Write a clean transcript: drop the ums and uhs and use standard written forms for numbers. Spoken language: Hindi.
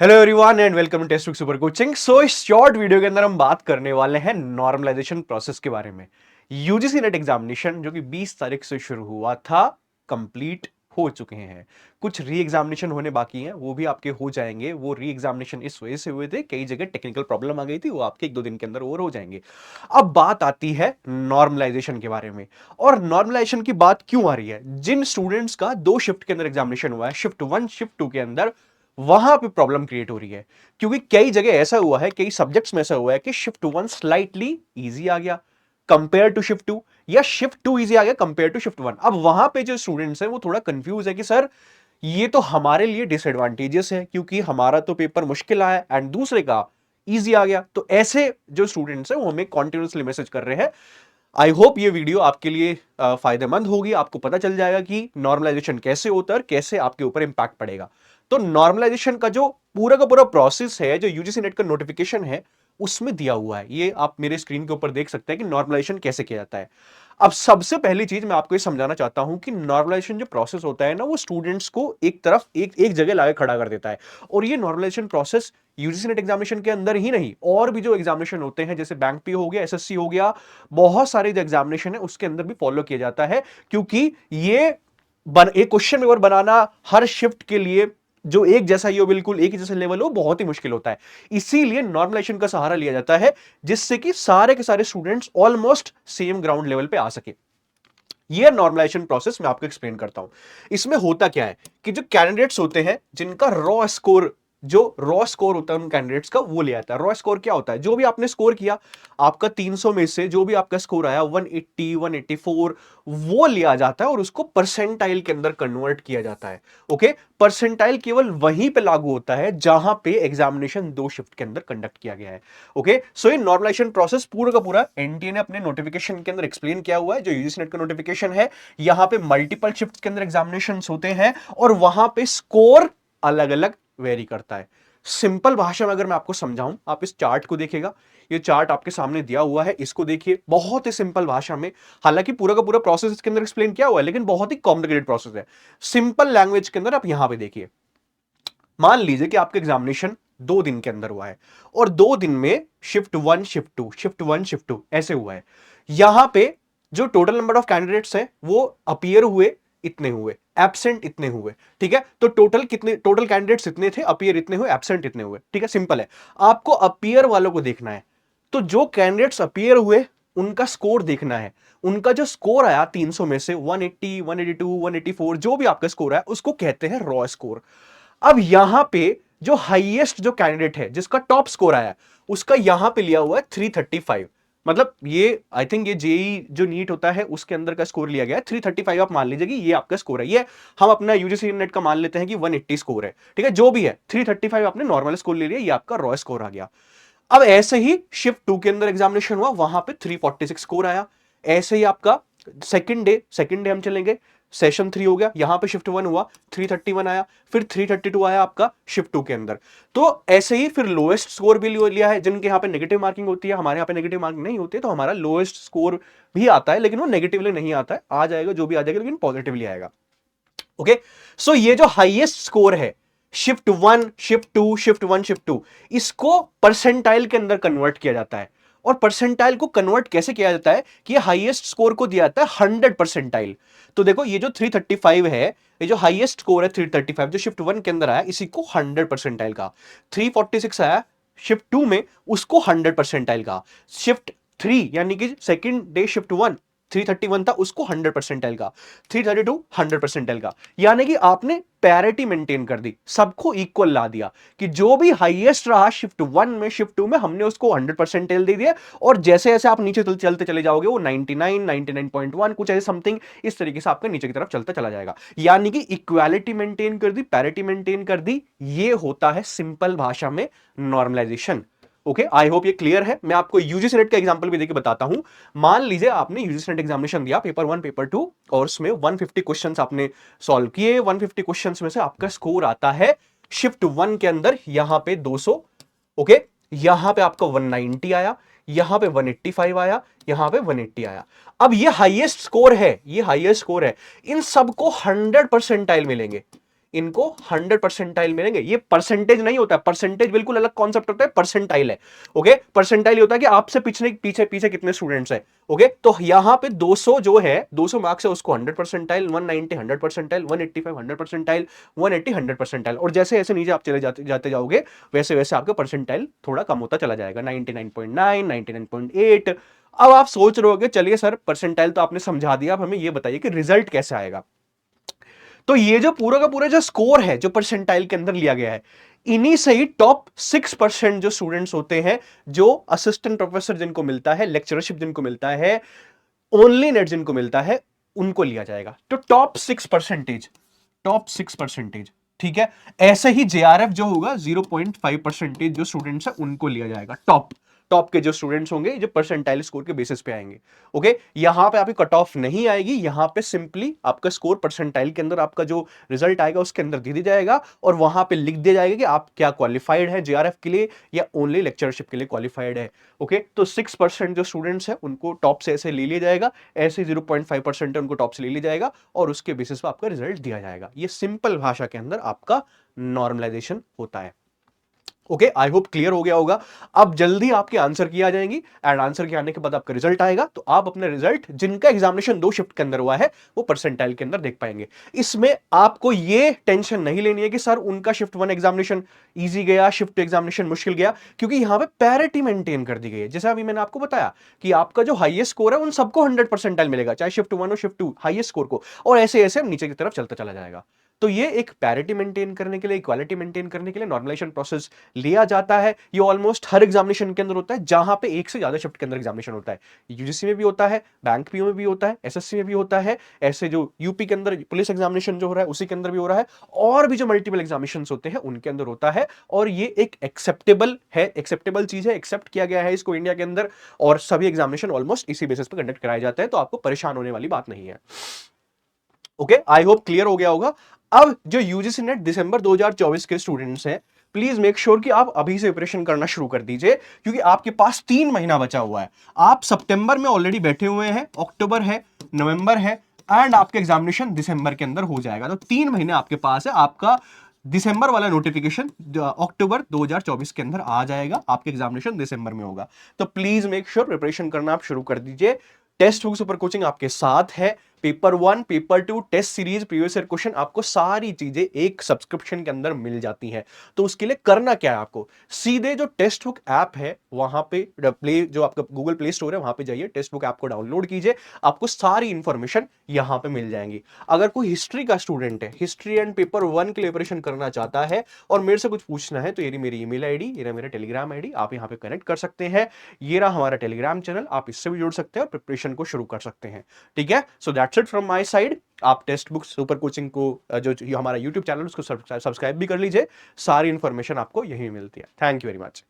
Hello everyone and welcome to Testbook super coaching. So इस शॉर्ट वीडियो के अंदर हम बात करने वाले हैं नॉर्मलाइजेशन प्रोसेस के बारे में। यूजीसी नेट एग्जामिनेशन जो कि 20 तारीख से शुरू हुआ था, कंप्लीट हो चुके हैं। कुछ री एग्जामिनेशन होने बाकी हैं, वो भी आपके हो जाएंगे। वो री एग्जामिनेशन इस वजह से हुए थे, कई जगह टेक्निकल प्रॉब्लम आ गई थी, वो आपके 1-2 दिन के अंदर और हो जाएंगे। अब बात आती है नॉर्मलाइजेशन के बारे में। और नॉर्मलाइजेशन की बात क्यों आ रही है? जिन स्टूडेंट्स का 2 शिफ्ट के अंदर एग्जामिनेशन हुआ है, शिफ्ट 1 शिफ्ट 2 के अंदर, वहां पे प्रॉब्लम क्रिएट हो रही है। क्योंकि कई जगह ऐसा हुआ है, कई सब्जेक्ट्स में ऐसा हुआ है कि शिफ्ट 1 स्लाइटली इजी आ गया कंपेयर टू शिफ्ट 2, या शिफ्ट 2 इजी आ गया कंपेयर टू शिफ्ट 1। अब वहां पे जो स्टूडेंट्स हैं वो थोड़ा कंफ्यूज है कि सर ये तो हमारे लिए डिसएडवांटेजेस है, क्योंकि हमारा तो पेपर मुश्किल आया एंड दूसरे का इजी आ गया। तो ऐसे जो स्टूडेंट्स हैं वो हमें कॉन्टिन्यूसली मैसेज कर रहे हैं। आई होप ये वीडियो आपके लिए फायदेमंद होगी, आपको पता चल जाएगा कि नॉर्मलाइजेशन कैसे होता है और कैसे आपके ऊपर इंपैक्ट पड़ेगा। तो नॉर्मलाइजेशन का जो पूरा का पूरा प्रोसेस है, जो यूजीसी नेट का नोटिफिकेशन है, उसमें दिया हुआ है। ये आप मेरे स्क्रीन के ऊपर देख सकते हैं कि नॉर्मलाइजेशन कैसे किया जाता है। अब सबसे पहली चीज मैं आपको ये समझाना चाहता हूं कि नॉर्मलाइजेशन जो प्रोसेस होता है ना, वो स्टूडेंट्स को एक तरफ एक जगह लाके खड़ा कर देता है। और ये normalisation process UGC NET examination के अंदर ही नहीं, और भी जो एग्जामिनेशन होते हैं जैसे बैंक पी हो गया, एसएससी हो गया, बहुत सारे जो एग्जामिनेशन है उसके अंदर भी फॉलो किया जाता है। क्योंकि ये एक क्वेश्चन पेपर बनाना हर शिफ्ट के लिए जो एक जैसा ही हो, बिल्कुल एक ही जैसा लेवल हो, बहुत ही मुश्किल होता है। इसीलिए नॉर्मलाइजेशन का सहारा लिया जाता है, जिससे कि सारे के सारे students almost same ground level पे आ सके। ये नॉर्मलाइजेशन प्रोसेस मैं आपको एक्सप्लेन करता हूं। इसमें होता क्या है कि जो कैंडिडेट्स होते हैं जिनका रॉ स्कोर, जो रॉ स्कोर होता है उन कैंडिडेट्स का, वो ले आता है। रॉ स्कोर क्या होता है? जो भी आपने स्कोर किया, आपका 300 में से जो भी आपका स्कोर आया 180 184, वो लिया जाता है और उसको परसेंटाइल के अंदर कन्वर्ट किया जाता है। ओके, परसेंटाइल केवल वहीं पे लागू होता है जहां पे एग्जामिनेशन 2 शिफ्ट के अंदर कंडक्ट किया गया है। ओके, सो ये नॉर्मलाइजेशन प्रोसेस पूरा का पूरा एनटीए ने अपने नोटिफिकेशन के अंदर एक्सप्लेन किया हुआ है। जो यूजीसी नेट का नोटिफिकेशन है, यहां पे मल्टीपल शिफ्ट के अंदर एग्जामिनेशन होते हैं और वहां पे स्कोर अलग अलग वेरी करता है। सिंपल भाषा में अगर मैं आपको समझाऊं, आप इस चार्ट को देखिएगा। ये चार्ट आपके सामने दिया हुआ है, इसको देखिए बहुत ही सिंपल भाषा में। हालांकि पूरा का पूरा प्रोसेस इसके अंदर एक्सप्लेन किया हुआ है, लेकिन बहुत ही कॉम्प्लिकेटेड प्रोसेस है। सिंपल लैंग्वेज के अंदर आप यहां पे देखिए। मान लीजिए कि आपका एग्जामिनेशन 2 दिन के अंदर हुआ है और 2 दिन में शिफ्ट 1 शिफ्ट 2 शिफ्ट 1 शिफ्ट 2 ऐसे हुआ है। यहां पे जो टोटल नंबर ऑफ कैंडिडेट्स हैं वो अपीयर हुए इतने हुए, एब्सेंट इतने हुए। ठीक है, तो टोटल कितने, टोटल कैंडिडेट्स इतने थे, अपीयर इतने हुए, एब्सेंट इतने हुए। ठीक है, सिंपल है। आपको अपीयर वालों को देखना है। तो जो कैंडिडेट्स अपीयर हुए उनका स्कोर देखना है। उनका जो स्कोर आया 300 में से 180 182 184, जो भी आपका स्कोर आया उसको कहते हैं रॉ स्कोर। अब यहां पे जो हाईएस्ट जो कैंडिडेट है जिसका टॉप स्कोर आया, उसका यहां पे लिया हुआ है 335। मतलब ये आई थिंक ये जेई जो नीट होता है उसके अंदर का स्कोर लिया गया है 335। आप मान लीजिए कि ये आपका स्कोर है। ये हम अपना यूजीसी नेट का मान लेते हैं कि 180 स्कोर है। ठीक है, जो भी है 335 आपने नॉर्मल स्कोर ले लिया, ये आपका रॉ स्कोर आ गया। अब ऐसे ही शिफ्ट 2 के अंदर एग्जामिनेशन हुआ, वहां पे 346 स्कोर आया। ऐसे ही आपका सेकंड डे हम चलेंगे, सेशन 3 हो गया, यहां पे शिफ्ट 1 हुआ, 331 आया, फिर 332 आया आपका शिफ्ट 2 के अंदर। तो ऐसे ही फिर लोएस्ट स्कोर भी लिया है, जिनके यहां पे नेगेटिव मार्किंग होती है। हमारे यहां पे नेगेटिव मार्किंग नहीं होती है, तो हमारा लोएस्ट स्कोर भी आता है, लेकिन वो नेगेटिवली नहीं आता है। आ जाएगा जो भी आ जाएगा, लेकिन पॉजिटिवली आएगा। ओके, सो ये जो हाईएस्ट स्कोर है शिफ्ट 1 शिफ्ट 2 शिफ्ट 1 शिफ्ट 2, इसको परसेंटाइल के अंदर कन्वर्ट किया जाता है। और परसेंटाइल को कन्वर्ट कैसे किया जाता है कि हाईएस्ट स्कोर को दिया जाता है 100 परसेंटाइल। तो देखो ये जो 335 है, ये जो हाईएस्ट स्कोर है 335 जो शिफ्ट 1 के अंदर आया, इसी को 100 परसेंटाइल का। 346 आया शिफ्ट 2 में, उसको 100 परसेंटाइल का। शिफ्ट 3 यानी कि सेकंड डे शिफ्ट 1 331 था, उसको 100 परसेंटाइल का। 332 100 परसेंटाइल का। यानी कि आपने पैरिटी मेंटेन कर दी, सबको इक्वल ला दिया कि जो भी हाईएस्ट रहा शिफ्ट 1 में शिफ्ट 2 में, हमने उसको 100 परसेंटाइल दे दिया। और जैसे जैसे आप नीचे चलते चले जाओगे, वो 99 99.1 कुछ ऐसे समथिंग इस तरीके से आपका नीचे की तरफ चलता चला जाएगा। यानी कि इक्वालिटी मेंटेन कर दी, पैरिटी मेंटेन कर दी। ये होता है सिंपल भाषा में नॉर्मलाइजेशन। ओके, आई होप ये क्लियर है। मैं आपको यूजीसी नेट का एग्जांपल भी देके बताता हूं। मान लीजिए आपने यूजीसी नेट एग्जामिनेशन दिया, पेपर 1 पेपर 2, और उसमें 150 क्वेश्चंस आपने सॉल्व किए। 150 क्वेश्चंस में से आपका स्कोर आता है शिफ्ट 1 के अंदर यहां पे 200। ओके, यहां पे आपका 190 आया, यहां पे 185 आया, यहां पे 180 आया। अब ये हाईएस्ट स्कोर है, ये हाईएस्ट स्कोर है। इन सबको 100 परसेंटाइल मिलेंगे। इनको 100 परसेंटाइल मिलेंगे। ये परसेंटेज नहीं होता है, परसेंटेज बिल्कुल अलग कॉन्सेप्ट होता है, परसेंटाइल है। ओके, परसेंटाइल होता है कि आपसे पीछे पीछे पीछे कितने स्टूडेंट्स हैं। ओके, तो यहां पे 200 जो है 200 मार्क्स है उसको 100 परसेंटाइल, 190 100 परसेंटाइल, 185 100 परसेंटाइल, 180 100 परसेंटाइल, और जैसे जैसे नीचे आप चले जाते जाओगे वैसे वैसे आपका परसेंटाइल थोड़ा कम होता चला जाएगा, 99.9, 99.8। अब आप सोच रहे होगे चलिए सर परसेंटाइल तो आपने समझा दिया, अब हमें ये बताइए कि रिजल्ट कैसे आएगा। तो ये जो पूरा का पूरा जो स्कोर है जो परसेंटाइल के अंदर लिया गया है, इन्हीं से ही टॉप 6% जो स्टूडेंट्स होते हैं, जो असिस्टेंट प्रोफेसर जिनको मिलता है, लेक्चरशिप जिनको मिलता है, ओनली नेट जिनको मिलता है, उनको लिया जाएगा। तो टॉप 6%, ठीक है। ऐसे ही जेआरएफ जो होगा 0.5% जो स्टूडेंट्स है उनको लिया जाएगा। टॉप टॉप के जो स्टूडेंट्स होंगे जो परसेंटाइल स्कोर के बेसिस पे आएंगे। ओके, यहां पे आपकी कट ऑफ नहीं आएगी, यहां पे सिंपली आपका स्कोर परसेंटाइल के अंदर आपका जो रिजल्ट आएगा उसके अंदर दे दिया जाएगा, और वहां पे लिख दिया जाएगा कि आप क्या क्वालिफाइड है जेआरएफ के लिए या ओनली लेक्चरशिप के लिए क्वालिफाइड है। ओके, तो 6% जो स्टूडेंट्स है उनको टॉप से ऐसे ले लिया जाएगा, ऐसे 0.5% है उनको टॉप से ले लिया जाएगा, और उसके बेसिस पे आपका रिजल्ट दिया जाएगा। ये सिंपल भाषा के अंदर आपका नॉर्मलाइजेशन होता है। ओके, आई होप क्लियर हो गया होगा। अब जल्दी आपके आंसर की आ जाएंगी, एंड आंसर के आने के बाद आपका रिजल्ट आएगा, तो आप अपने रिजल्ट जिनका एग्जामिनेशन 2 शिफ्ट के अंदर हुआ है वो परसेंटाइल के अंदर देख पाएंगे। इसमें आपको ये टेंशन नहीं लेनी है कि सर उनका शिफ्ट 1 एग्जामिनेशन इजी गया, शिफ्ट 2 एग्जामिनेशन मुश्किल गया, क्योंकि यहां पे पैरिटी मेंटेन कर दी गई है। जैसे अभी मैंने आपको बताया कि आपका जो हाईएस्ट स्कोर है उन सबको 100 परसेंटाइल मिलेगा, चाहे शिफ्ट 1 और शिफ्ट 2 हाईएस्ट स्कोर को, और ऐसे ऐसे नीचे की तरफ चलता चला जाएगा। तो ये एक पैरिटी मेंटेन करने के लिए, इक्वालिटी मेंटेन करने के लिए नॉर्मलाइजेशन प्रोसेस लिया जाता है। ये ऑलमोस्ट हर एग्जामिनेशन के अंदर होता है, जहां पे एक से ज्यादा शिफ्ट के अंदर एग्जामिनेशन होता है। यूजीसी में भी होता है, बैंक पीओ में भी होता है, एसएससी में भी होता है, ऐसे जो यूपी के अंदर पुलिस एग्जामिनेशन जो हो रहा है उसी के अंदर भी हो रहा है, और भी जो मल्टीपल एग्जामिनेशन होते हैं उनके अंदर होता है। और ये एक एक्सेप्टेबल है, एक्सेप्टेबल चीज है, एक्सेप्ट किया गया है इसको इंडिया के अंदर, और सभी एग्जामिनेशन ऑलमोस्ट इसी बेसिस पर कंडक्ट कराए जाते हैं, तो आपको परेशान होने वाली बात नहीं है। ओके, आई होप क्लियर हो गया होगा। अब जो यूजीसी नेट दिसंबर 2024 के स्टूडेंट्स हैं, प्लीज मेक श्योर कि आप अभी से प्रिपरेशन करना शुरू कर दीजिए, क्योंकि आपके पास 3 महीना बचा हुआ है। आप सितंबर में ऑलरेडी बैठे हुए हैं, अक्टूबर है, नवंबर है, एंड आपका एग्जामिनेशन दिसंबर के अंदर हो जाएगा। तो 3 महीने आपके पास है। आपका दिसंबर वाला नोटिफिकेशन अक्टूबर 2024 के अंदर आ जाएगा, आपके एग्जामिनेशन दिसंबर में होगा। तो प्लीज मेक श्योर प्रिपरेशन करना आप शुरू कर दीजिए। टेस्ट बुक सुपर कोचिंग आपके साथ है। Paper 1, paper 2, test series, previous year question, आपको सारी चीजें एक सब्सक्रिप्शन के अंदर मिल जाती हैं। तो उसके लिए करना क्या है, आपको सीधे जो टेस्ट बुक ऐप है वहां पे प्ले, जो आपका गूगल प्ले स्टोर है वहां पे जाइए, टेस्ट बुक ऐप को डाउनलोड कीजिए, आपको सारी इंफॉर्मेशन यहां पे मिल जाएंगी। अगर कोई हिस्ट्री का स्टूडेंट है, हिस्ट्री एंड पेपर 1 के लिए प्रिपरेशन करना चाहता है और मेरे से कुछ पूछना है, तो ये मेरी ईमेल आईडी, ये मेरा टेलीग्राम आईडी, आप यहाँ पे कनेक्ट कर सकते हैं। ये रहा हमारा टेलीग्राम चैनल, आप इससे भी जुड़ सकते हैं और प्रिपरेशन को शुरू कर सकते हैं। ठीक है, so that's it from my side. आप टेक्स्ट बुक सुपर कोचिंग को जो हमारा यूट्यूब चैनल उसको सब्सक्राइब भी कर लीजिए, सारी इंफॉर्मेशन आपको यहीं मिलती है। Thank you very much.